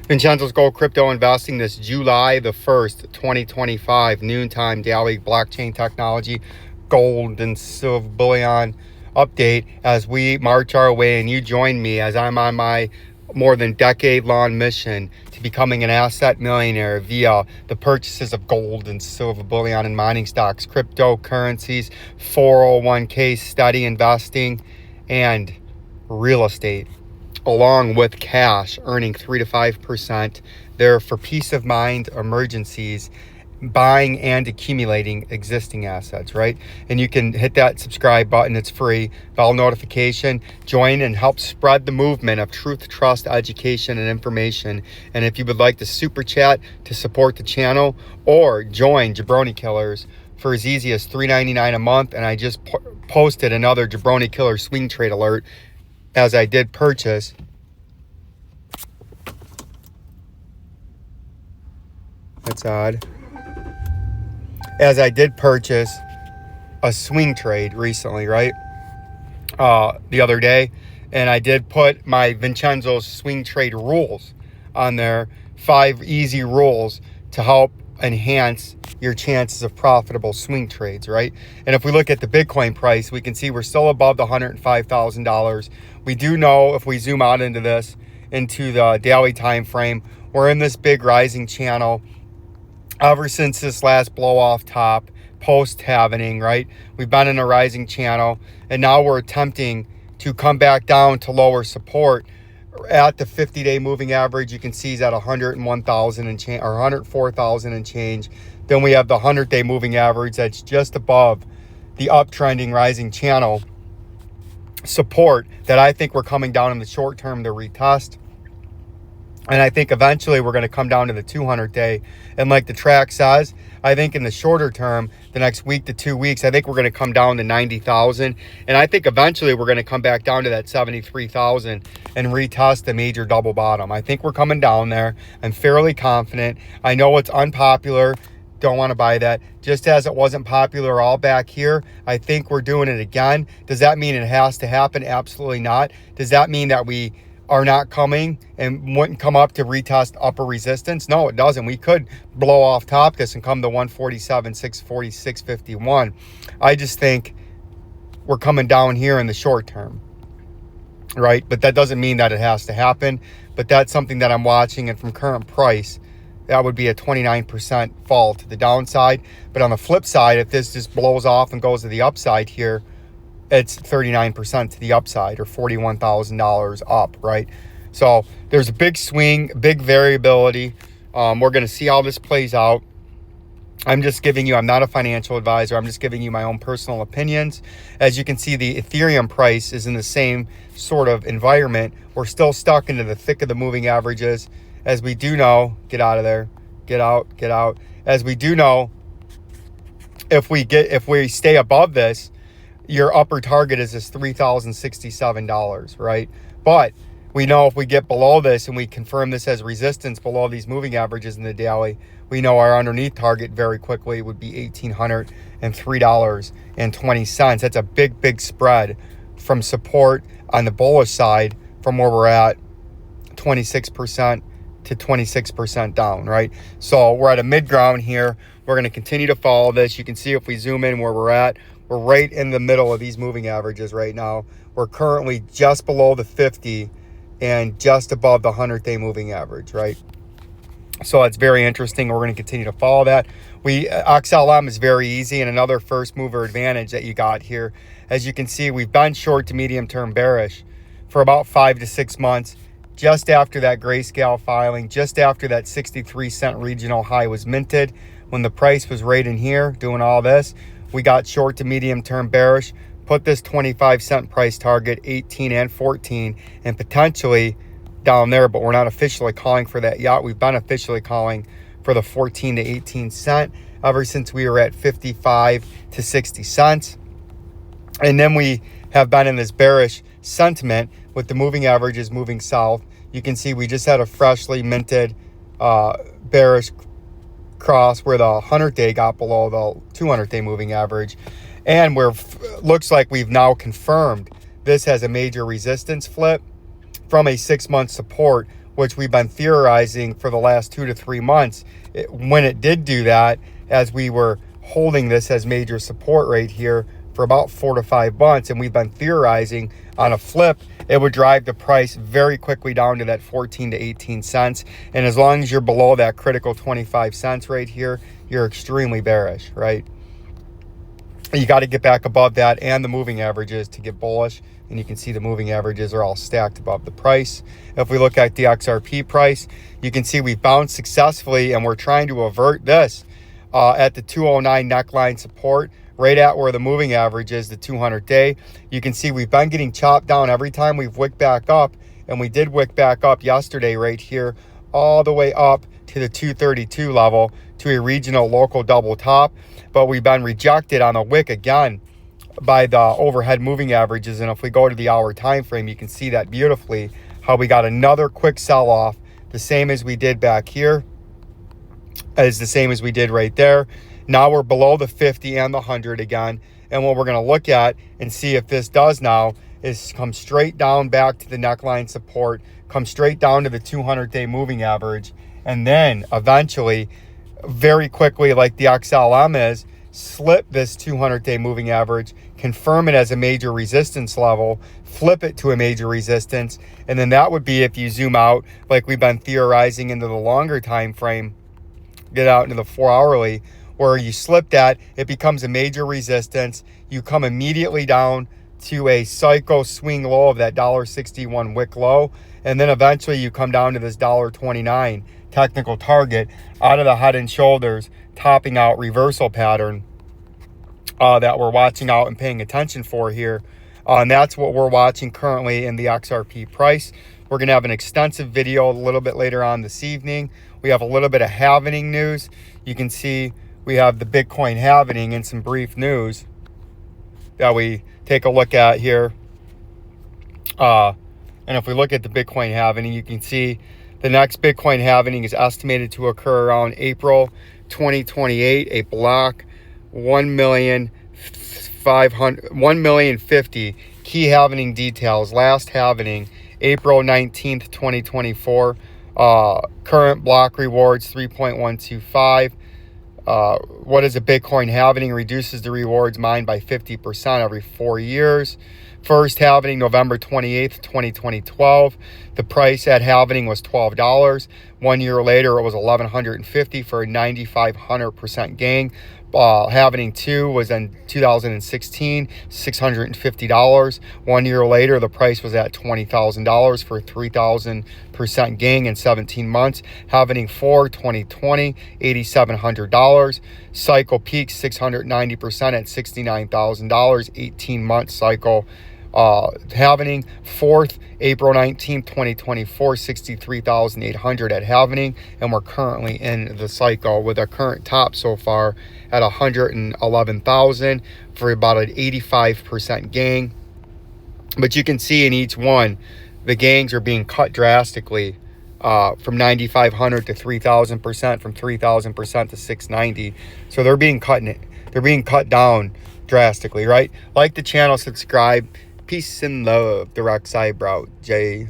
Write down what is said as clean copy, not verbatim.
Vincenzo's Gold Crypto Investing this July the 1st, 2025, noontime daily blockchain technology, gold and silver bullion update as we march our way and you join me as I'm on my more than decade-long mission to becoming an asset millionaire via the purchases of gold and silver bullion and mining stocks, cryptocurrencies, 401k steady investing, and real estate, along with cash earning 3 to 5% there for peace of mind, emergencies, buying and accumulating existing assets, right? And you can hit that subscribe button. It's free. Bell notification. Join and help spread the movement of truth, trust, education, and information. And if you would like to super chat to support the channel or join Jabroni Killers for as easy as $3.99 a month. And I just posted another Jabroni Killer swing trade alert as I did purchase that's odd. As I did purchase a swing trade recently, right? The other day. And I did put my Vincenzo'S swing trade rules on there. 5 easy rules to help enhance your chances of profitable swing trades, right? And if we look at the Bitcoin price, we can see we're still above the $105,000. We do know if we zoom out into this, into the daily time frame, we're in this big rising channel ever since this last blow off top, post halvening, right? We've been in a rising channel, and now we're attempting to come back down to lower support at the 50-day moving average. You can see is at 101,000 and change, or 104,000 and change. Then we have the 100-day moving average that's just above the uptrending rising channel support that I think we're coming down in the short term to retest. And I think eventually we're going to come down to the 200-day. And like the track says, I think in the shorter term, the next week to 2 weeks, I think we're going to come down to 90,000. And I think eventually we're going to come back down to that 73,000 and retest the major double bottom. I think we're coming down there. I'm fairly confident. I know it's unpopular. Don't want to buy that. Just as it wasn't popular all back here, I think we're doing it again. Does that mean it has to happen? Absolutely not. Does that mean that we are not coming and wouldn't come up to retest upper resistance? No, it doesn't. We could blow off top this and come to 147, 640, 651. I just think we're coming down here in the short term, right? But that doesn't mean that it has to happen. But that's something that I'm watching, and from current price, that would be a 29% fall to the downside. But on the flip side, if this just blows off and goes to the upside here, it's 39% to the upside, or $41,000 up, right? So there's a big swing, big variability. We're going to see how this plays out. I'm just giving you, I'm not a financial advisor. I'm just giving you my own personal opinions. As you can see, the Ethereum price is in the same sort of environment. We're still stuck into the thick of the moving averages. As we do know, get out of there, get out. As we do know, if we stay above this, your upper target is this $3,067, right? But we know if we get below this and we confirm this as resistance below these moving averages in the daily, we know our underneath target very quickly would be $1,803.20. That's a big spread from support on the bullish side from where we're at, 26% to 26% down, right? So we're at a mid ground here. We're going to continue to follow this. You can see if we zoom in where we're at, we're right in the middle of these moving averages right now. We're currently just below the 50 and just above the 100-day moving average, right? So it's very interesting. We're going to continue to follow that. XLM is very easy, and another first mover advantage that you got here. As you can see, we've been short to medium term bearish for about 5 to 6 months. Just after that grayscale filing, just after that 63-cent regional high was minted, when the price was right in here doing all this, we got short to medium term bearish, put this 25-cent price target, 18 and 14, and potentially down there, but we're not officially calling for that yet. We've been officially calling for the 14 to 18 cent ever since we were at 55 to 60 cents. And then we have been in this bearish sentiment with the moving averages moving south. You can see we just had a freshly minted bearish cross where the 100-day got below the 200-day moving average, and where looks like we've now confirmed this has a major resistance flip from a 6-month support which we've been theorizing for the last 2 to 3 months. When it did do that, as we were holding this as major support right here for about 4 to 5 months, and we've been theorizing on a flip, it would drive the price very quickly down to that 14 to 18 cents. And as long as you're below that critical 25 cents right here, you're extremely bearish, right? You got to get back above that and the moving averages to get bullish. And you can see the moving averages are all stacked above the price. If we look at the XRP price, you can see we've bounced successfully, and we're trying to avert this at the 209 neckline support, right at where the moving average is, the 200-day. You can see we've been getting chopped down every time we've wicked back up, and we did wick back up yesterday right here, all the way up to the 232 level, to a regional local double top. But we've been rejected on a wick again by the overhead moving averages. And if we go to the hour time frame, you can see that beautifully, how we got another quick sell-off, the same as we did back here, is the same as we did right there. Now we're below the 50 and the 100 again. And what we're going to look at and see if this does now is come straight down back to the neckline support, come straight down to the 200-day moving average, and then eventually, very quickly, like the XLM is, slip this 200-day moving average, confirm it as a major resistance level, flip it to a major resistance, and then that would be, if you zoom out, like we've been theorizing into the longer time frame, get out into the 4-hourly, where you slip that, it becomes a major resistance. You come immediately down to a psycho swing low of that $1.61 wick low, and then eventually you come down to this $1.29 technical target out of the head and shoulders topping out reversal pattern that we're watching out and paying attention for here. And that's what we're watching currently in the XRP price. We're going to have an extensive video a little bit later on this evening. We have a little bit of halvening news. You can see we have the Bitcoin halvening and some brief news that we take a look at here. And if we look at the Bitcoin halvening, you can see the next Bitcoin halvening is estimated to occur around April 2028. A block 1,050,000. Key halvening details. Last halvening, April 19th, 2024. Current block rewards 3.125. What is a Bitcoin halvening? Reduces the rewards mined by 50% every 4 years. First halvening, November 28th, 2012. The price at halvening was $12. 1 year later, it was $1,150 for a 9,500% gain. Halvening 2 was in 2016, $650. 1 year later, the price was at $20,000 for a 3,000% gain in 17 months. Halvening 4, 2020, $8,700. Cycle peak 690% at $69,000, 18-month cycle. Halvening 4th, April 19th, 2024, 63,800 at halvening, and we're currently in the cycle with our current top so far at 111,000 for about an 85% gain. But you can see in each one, the gains are being cut drastically, from 9,500 to 3,000%, from 3,000% to 690. So they're being cut down drastically, right? Like the channel, subscribe. Peace and love. Direct Eyebrow J.